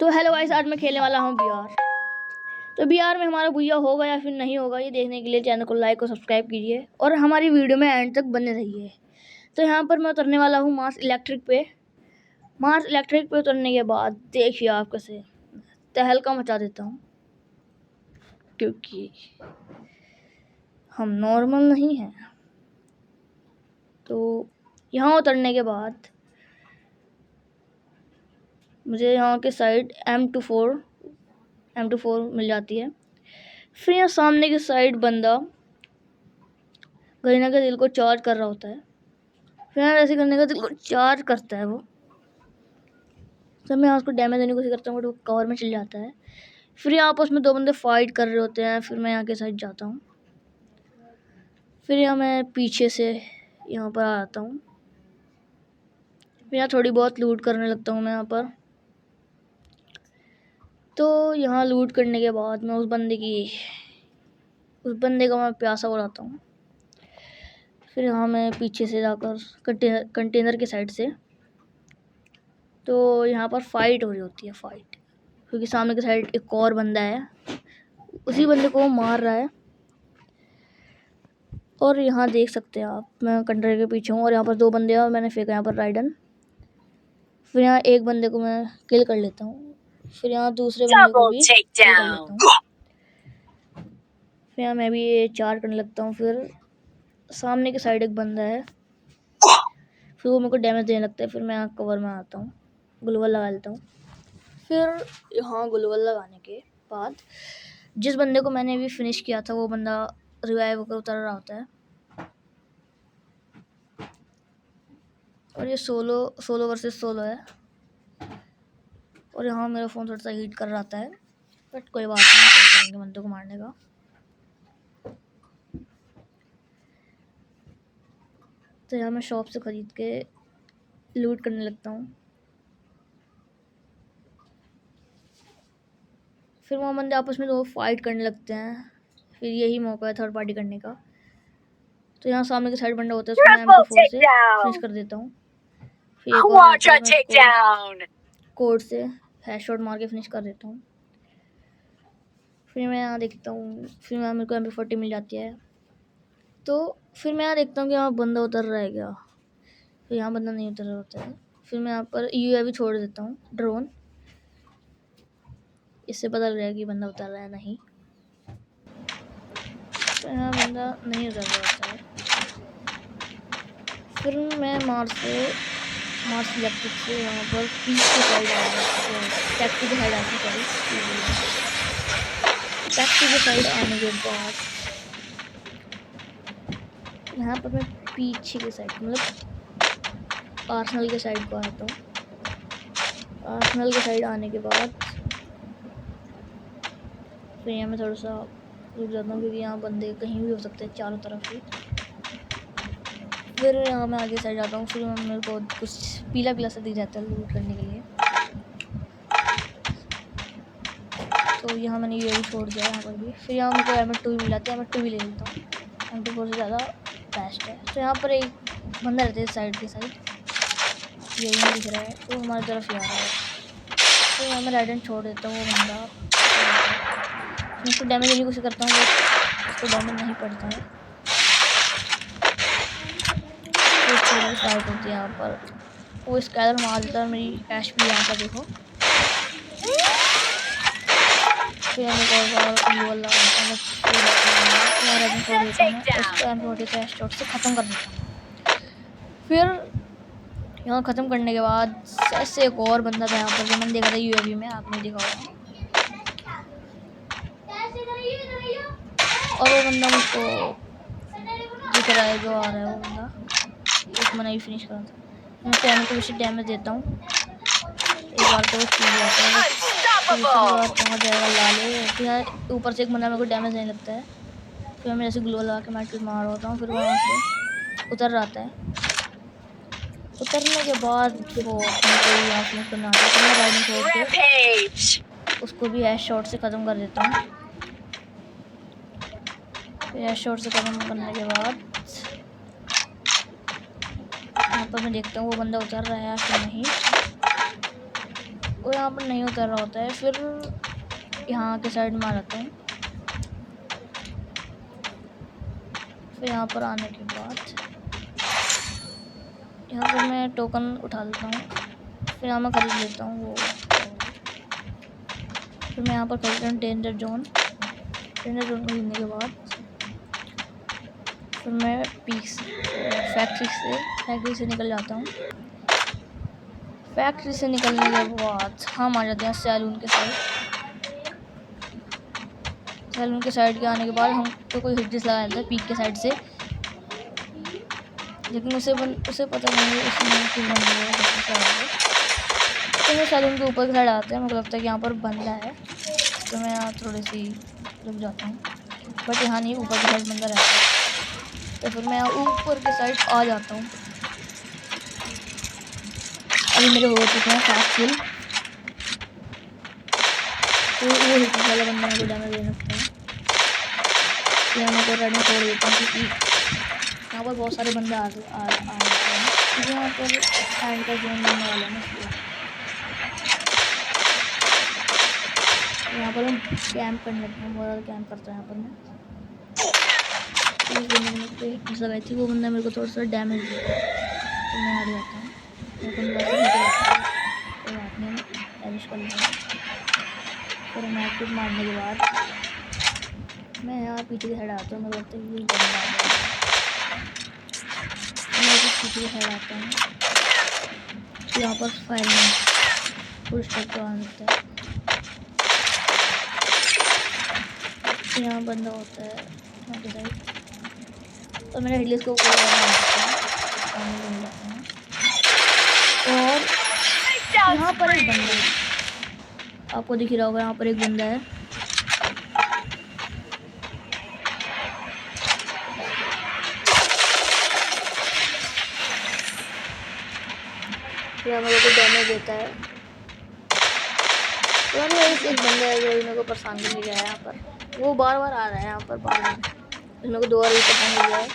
तो hello guys, आज मैं खेलने वाला हूँ बीआर। तो बीआर में हमारा भैया होगा या फिर नहीं होगा, ये देखने के लिए चैनल को लाइक और सब्सक्राइब कीजिए और हमारी वीडियो में एंड तक बने रहिए। तो यहाँ पर मैं उतरने वाला हूँ मार्स इलेक्ट्रिक पे। मार्स इलेक्ट्रिक पे उतरने के बाद देखिए आप कैसे तहलका मचा देता हूँ, क्योंकि हम नॉर्मल नहीं हैं। तो यहाँ उतरने के बाद मुझे यहाँ के साइड M24 मिल जाती है। फिर यहाँ सामने की साइड बंदा गरीना के दिल को चार्ज कर रहा होता है। फिर यहाँ ऐसे करने का दिल को चार्ज करता है वो। जब मैं उसको डैमेज देने की कोशिश करता हूँ तो कवर में चल जाता है। फिर यहाँ आपस में दो बंदे फाइट कर रहे होते हैं। फिर मैं यहाँ के साइड जाता हूँ। फिर यहाँ मैं पीछे से यहाँ पर आ जाता हूँ। फिर यहाँ थोड़ी बहुत लूट करने लगता हूँ मैं यहाँ पर। तो यहाँ लूट करने के बाद मैं उस बंदे का मैं प्यासा उड़ाता हूँ। फिर यहाँ मैं पीछे से जाकर कंटेनर के साइड से, तो यहाँ पर फाइट हो रही होती है क्योंकि सामने की साइड एक और बंदा है, उसी बंदे को वो मार रहा है। और यहाँ देख सकते हैं आप, मैं कंटेनर के पीछे हूँ और यहाँ पर दो बंदे हैं और मैंने फेंका यहाँ पर राइडन। फिर यहाँ एक बंदे को मैं किल कर लेता हूँ। फिर यहाँ दूसरे बंदे को भी किल कर लेता हूँ। फिर यहाँ मैं भी ये चार करने लगता हूँ। फिर सामने की साइड एक बंदा है, फिर वो मेरे को डैमेज देने लगता है। फिर मैं यहाँ कवर में आता हूँ, ग्लूवल लगा लेता हूँ। फिर यहाँ ग्लूवल लगाने के बाद जिस बंदे को मैंने अभी फिनिश किया था वो बंदा रिवाइव होकर उतर रहा होता है। और ये सोलो वर्सेस सोलो है। और यहाँ मेरा फ़ोन थोड़ा सा हीट कर रहा था है, बट कोई बात नहीं, ट्राई करेंगे बंदों को मारने का। तो यहाँ मैं शॉप से ख़रीद के लूट करने लगता हूँ। फिर वहाँ बंदे आपस में दो फाइट करने लगते हैं। फिर यही मौका है थर्ड पार्टी करने का। तो यहाँ सामने के साइड बंदा होता है, उसको मैं M24 से फिनिश कर देता हूँ। फिर एक और कोड से हेडशॉट मार के फिनिश कर देता हूँ। फिर मैं यहाँ देखता हूँ, फिर मैं मेरे को MP40 मिल जाती है। तो फिर मैं यहाँ देखता हूँ कि यहाँ बंदा उतर रहा है क्या। तो यहाँ बंदा नहीं उतर रहा होता है। फिर मैं यहाँ पर UAV छोड़ देता हूँ, ड्रोन। इससे पता लग जाएगा कि बंदा उतर रहा है नहीं। तो यहाँ बंदा नहीं उतर रहा होता है। फिर मैं मार्स इलेक्ट्रिक से यहाँ पर पीछे की साइड टैक्सी की साइड आती है। टैक्सी की साइड आने के बाद यहाँ पर मैं पीछे की साइड, मतलब आर्सेनल के साइड को आता हूँ। आर्सेनल के साइड आने के बाद फिर यहाँ मैं थोड़ा सा रुक जाता हूँ, क्योंकि यहाँ बंदे कहीं भी हो सकते हैं चारों तरफ ही। फिर यहाँ मैं आगे साइड जाता हूँ। फिर मेरे को कुछ पीला सा दिख जाता है लूट करने के लिए। तो यहाँ मैंने UAV छोड़ दिया यहाँ पर भी। फिर यहाँ मेरे को M2 भी मिल जाता है, M2 भी ले लेता हूँ। M2 से ज़्यादा बेस्ट है। तो यहाँ पर एक बंदा रहता है साइड के साइड, यही दिख रहा है, तो हमारी तरफ ही आ रहा है। तो यहाँ मैं राइडन छोड़ देता हूँ। वो बंदा उसको डैमेज देने की कोशिश करता हूँ, उसको डैमेज नहीं पड़ता है। तो फाइट होती है यहाँ पर, वो स्कैलर मार देता है। मेरी ऐश भी यहाँ पर देखो। फिर हम एक और ग्लूवल लगाता हूँ, शॉट से ख़त्म कर देता हूँ। फिर यहाँ ख़त्म करने के बाद ऐसे एक और बंदा था यहाँ पर, जो मैंने देखा था UAV में, आपने देखा होगा। और वो बंदा मुझको दिख रहा है, जो आ रहा है वो बंदा, उसको मैंने भी फिनिश करा था। मैं पैन को वैसे डैमेज देता हूँ एक बार, तो वो चीज जाता है, पहुँच जाएगा लाले। फिर ऊपर से एक बंदा मेरे को डैमेज नहीं लगता है। फिर मैं जैसे ग्लो लगा के मार मार होता हूँ। फिर वहाँ से उतर आता है। उतरने के बाद वो यहाँ फिनिश करना आता है, तो मैं राइडिंग छोड़ के उसको भी हेड शॉट से ख़त्म कर देता हूँ। फिर हेड शॉट से ख़त्म करने के बाद यहाँ पर मैं देखता हूँ वो बंदा उतर रहा है या फिर नहीं। वो यहाँ पर नहीं उतर रहा होता है। फिर यहाँ के साइड में आ जाता हूँ। फिर यहाँ पर आने के बाद यहाँ पर मैं टोकन उठा लेता हूँ। फिर यहाँ मैं खरीद लेता हूँ वो। फिर मैं यहाँ पर खरीदता हूँ डेंजर जोन को खरीदने के बाद फिर मैं फैक्ट्री से निकल जाता हूँ। फैक्ट्री से निकलने के बाद हम आ जाते हैं सैलून के साइड। सैलून के साइड के आने के बाद हम तो कोई हिट लगा देता है पीक के साइड से, लेकिन उसे पता नहीं है उसने क्यों बंद है। तो मैं सैलून के ऊपर की साइड आते हैं। मुझे लगता है कि यहाँ पर बंदा है, तो मैं यहाँ थोड़ी सी रुक जाता हूँ, बट यहाँ नहीं, ऊपर की साइड बंदा रहता है। तो फिर मैं यहाँ ऊपर की साइड आ जाता हूँ। अभी मेरे हो चुके हैं 7 किल। तो वो हिट वाला बंदा मुझे डैमेज दे सकता है। यहाँ मैं तो राइडिंग छोड़ देता हूँ क्योंकि यहाँ पर बहुत सारे बंदे आ जाते हैं, क्योंकि यहाँ पर एंड का जोन बनने वाला है ना, इसलिए यहाँ पर हम कैंप करने लगते हैं। बहुत ज़्यादा कैंप करते हैं यहाँ पर मैं। तो हिट लगाई थी, वो बंदा मेरे को थोड़ा सा डैमेज दिया, तो मैं हार जाता हूँ। कोई बात नहीं, डैमेज कर लेंगे। फिर मैच मारने के बाद मैं यहाँ पीछे की साइड आता हूँ। मुझे लगता है ये बंदा आ गया। मैं पीछे की साइड आता हूँ। यहाँ पर फायरिंग फुल स्टॉप तो आ सकता है। यहाँ बंदा होता है यहाँ के साइड, तो मैंने हेडलेस को ऊपर और यहाँ पर एक बंदा है, आपको दिख रहा होगा। यहाँ पर एक बंदा है, यहाँ मेरे को डैमेज देता है। तो एक बंदा है जो मेरे को परेशान करने गया है यहाँ पर। वो बार बार आ रहा है यहाँ पर, बार बार मेरे को दोबारा भी परेशान कर गया है।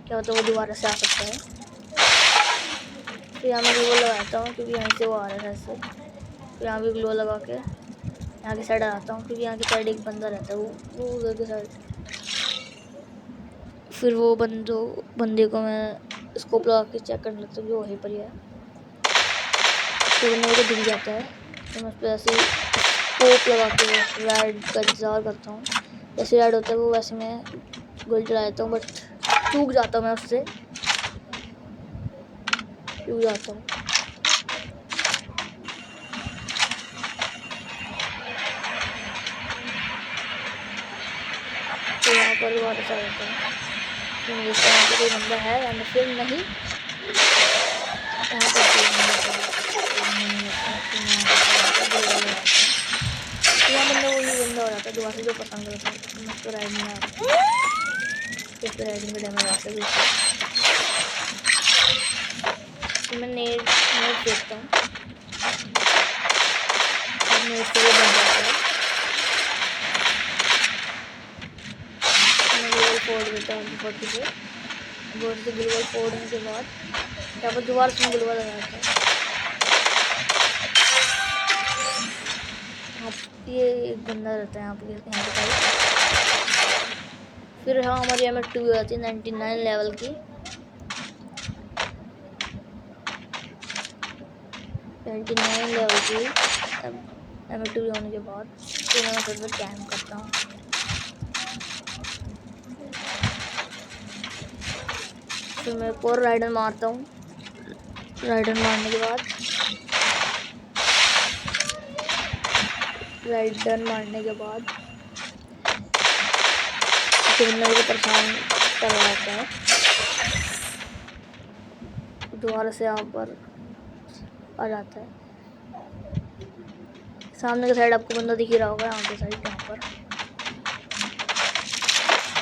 क्या होता है, वो दोबारा से आ सकता है। तो यहाँ मैं ग्लो लगाता हूँ क्योंकि यहाँ से वो आ रहा है ऐसे। तो यहाँ भी ग्लो लगा के यहाँ की साइड आ जाता हूँ, क्योंकि यहाँ की साइड एक बंदा रहता है, वो उधर की साइड। फिर वो बंदे को मैं स्कोप लगा के चेक करने लगता हूँ, जो वहीं पर ही है। तो बंदे को दिख जाता है, तो मैं उस पर ऐसे स्कोप लगा के राइड का इंतज़ार करता हूँ। जैसे राइड होता है वो वैसे मैं गोली चला देता हूँ, बट चूक जाता हूँ, मैं उससे चूक जाता हूँ। तो यहाँ पर दोबारा से आ जाता है। तो मुझे यहाँ पर कोई बंदा है या फिर नहीं, यहाँ पर कोई बंदा वही बंदा हो जाता है दोबारा से, जो पसंद होता है। मैं तो राइडिंग में आता हूँ, तो राइडिंग में डैमेज आता है। तो मैं नेट देखता हूँ, अब मैं इससे बन जाता है। मैं ग्लोबल फोड़ देता हूँ 40 से। बोर्ड से ग्लोबल फोड़ने के बाद यहाँ पर दोबारा से मैं ग्लोबल लगाता हूँ। ये एक बंदा रहता है यहाँ पे फिर हाँ हमारी M2 हो जाती है 99 लेवल की। 99 लेवल की M2 होने के बाद फिर मैं फिर कैम्प करता हूँ। फिर मैं एक और राइडर मारता हूँ। राइडर मारने के बाद मेरे को परेशान कर रहा होता है। दोबारा से यहाँ पर आ जाता है। सामने की साइड आपको बंदा दिख ही रहा होगा, यहाँ पे साइड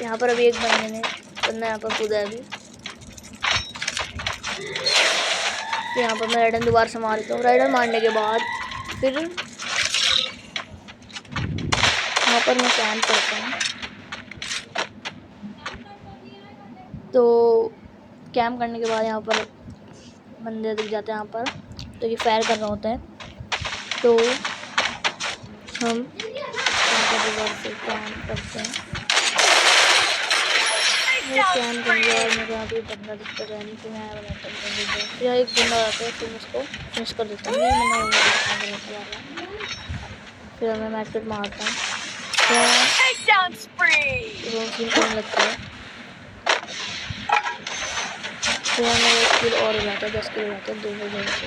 यहाँ पर अभी एक बंदा यहाँ पर कूदा है अभी। तो यहाँ पर मैं राइडर दोबारा से मारता हूँ। राइडर मारने के बाद फिर यहाँ पर मैं कैम्प करता हूँ। तो कैम्प करने के बाद यहाँ पर बंदे दिख जाते हैं यहाँ पर, तो ये फायर कर रहा होता है। तो हम दोबारा से काम करते हैं। मैं स्कैन करूँगा और मेरे यहाँ पे बंदा दिखता है नहीं, तो मैं बनाता हूँ। फिर यहाँ एक बंदा आता है, फिर मैं उसको फिनिश कर देता हूँ। फिर मैं मैकेट मारता हूँ, फिर करने लगता है। फिर हमें 1 किल और हो जाता है, 10 किल हो जाता है 2 बजे से।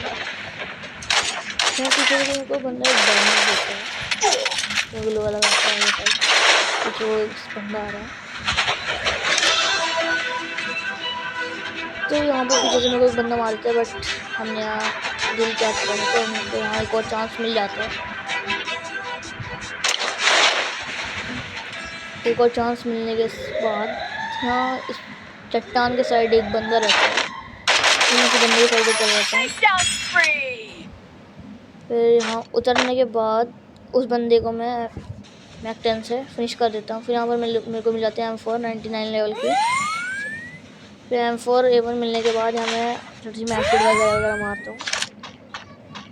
यहाँ पीछे से उनको बंदा एक डैमेज देता है, ग्लो वाला आता है पीछे, वो एक बंदा आ रहा है। तो यहाँ पर पीछे से मेरे को एक बंदा मारता है, बट हमने यहाँ दिल कैच करा तो हमको यहाँ एक और चांस मिल जाता है। एक और चांस मिलने के बाद यहाँ इस चट्टान के साइड एक बंदा रहता है, मैं उस बंदे के साइड चल जाता हूँ। फिर यहाँ उतरने के बाद उस बंदे को मैं मैक 10 से फिनिश कर देता हूँ। फिर यहाँ पर मेरे को मिल जाते हैं M4 99 लेवल की। फिर M4 A1 मिलने के बाद यहाँ मैं थोड़ी सी मैट किट वगैरह मारता हूँ।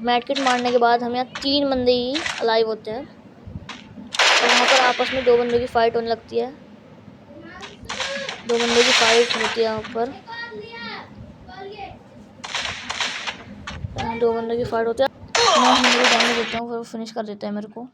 मैट किट मारने के बाद हम यहाँ 3 बंदे ही अलाइव होते हैं, और यहाँ पर आपस में 2 बंदों की फाइट होने लगती है। 2 बंदों की फाइट होती है यहाँ पर, 2 बंदों की फाइट होती है। मैं डैमेज देता हूँ, फिर फिनिश कर देता है मेरे को।